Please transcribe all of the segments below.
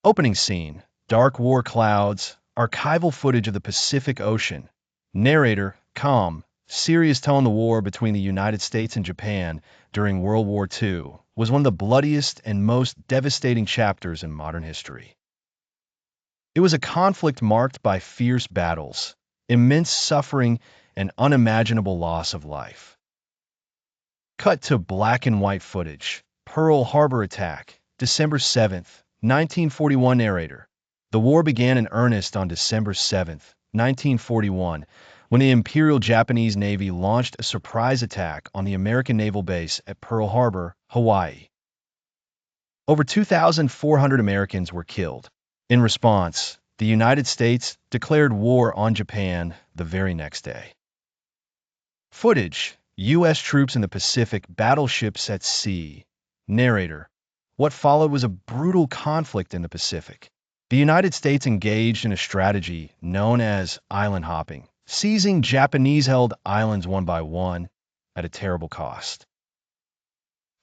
Opening scene, dark war clouds, archival footage of the Pacific Ocean. Narrator, calm, serious tone. The war between the United States and Japan during World War II was one of the bloodiest and most devastating chapters in modern history. It was a conflict marked by fierce battles, immense suffering, and unimaginable loss of life. Cut to black and white footage. Pearl Harbor attack, December 7th, 1941. Narrator. The war began in earnest on December 7th, 1941, when the Imperial Japanese Navy launched a surprise attack on the American naval base at Pearl Harbor, Hawaii. Over 2,400 Americans were killed. In response, the United States declared war on Japan the very next day. Footage: U.S. troops in the Pacific, battleships at sea. Narrator. What followed was a brutal conflict in the Pacific. The United States engaged in a strategy known as island hopping, seizing Japanese-held islands one by one at a terrible cost.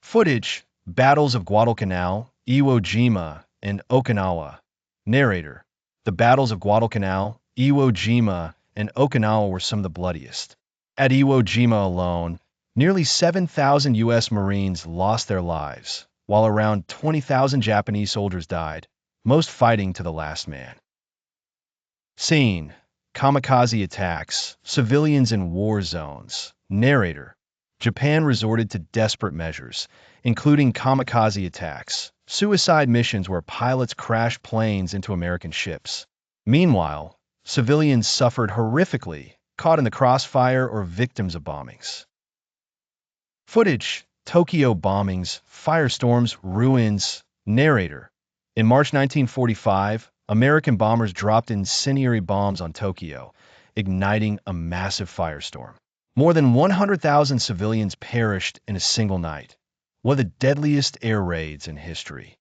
Footage: battles of Guadalcanal, Iwo Jima, and Okinawa. Narrator. The battles of Guadalcanal, Iwo Jima, and Okinawa were some of the bloodiest. At Iwo Jima alone, nearly 7,000 U.S. Marines lost their lives, while around 20,000 Japanese soldiers died, most fighting to the last man. Scene: kamikaze attacks, civilians in war zones. Narrator. Japan resorted to desperate measures, including kamikaze attacks, suicide missions where pilots crashed planes into American ships. Meanwhile, civilians suffered horrifically, caught in the crossfire or victims of bombings. Footage: Tokyo bombings, firestorms, ruins. Narrator. In March 1945, American bombers dropped incendiary bombs on Tokyo, igniting a massive firestorm. More than 100,000 civilians perished in a single night, one of the deadliest air raids in history.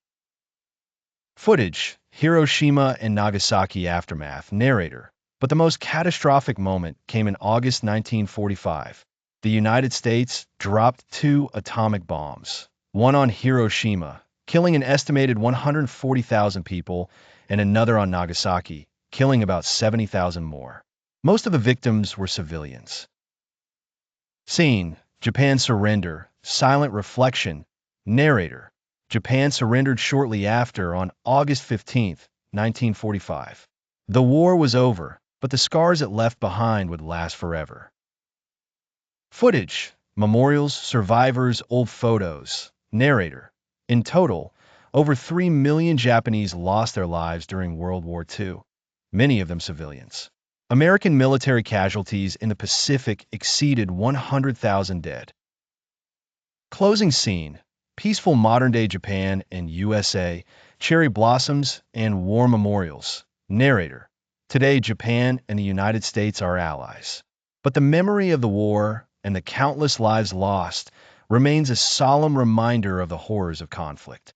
Footage: Hiroshima and Nagasaki aftermath. Narrator. But the most catastrophic moment came in August 1945. The United States dropped 2 atomic bombs, one on Hiroshima, killing an estimated 140,000 people, and another on Nagasaki, killing about 70,000 more. Most of the victims were civilians. Scene: Japan's surrender, silent reflection. Narrator. Japan surrendered shortly after on August 15, 1945. The war was over, but the scars it left behind would last forever. Footage: memorials, survivors, old photos. Narrator. In total, over 3 million Japanese lost their lives during World War II, many of them civilians. American military casualties in the Pacific exceeded 100,000 dead. Closing scene: peaceful modern-day Japan and USA, cherry blossoms and war memorials. Narrator. Today, Japan and the United States are allies. But the memory of the war and the countless lives lost remains a solemn reminder of the horrors of conflict.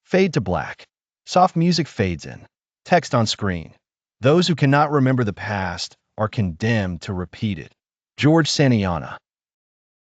Fade to black. Soft music fades in. Text on screen. Those who cannot remember the past are condemned to repeat it. George Santayana.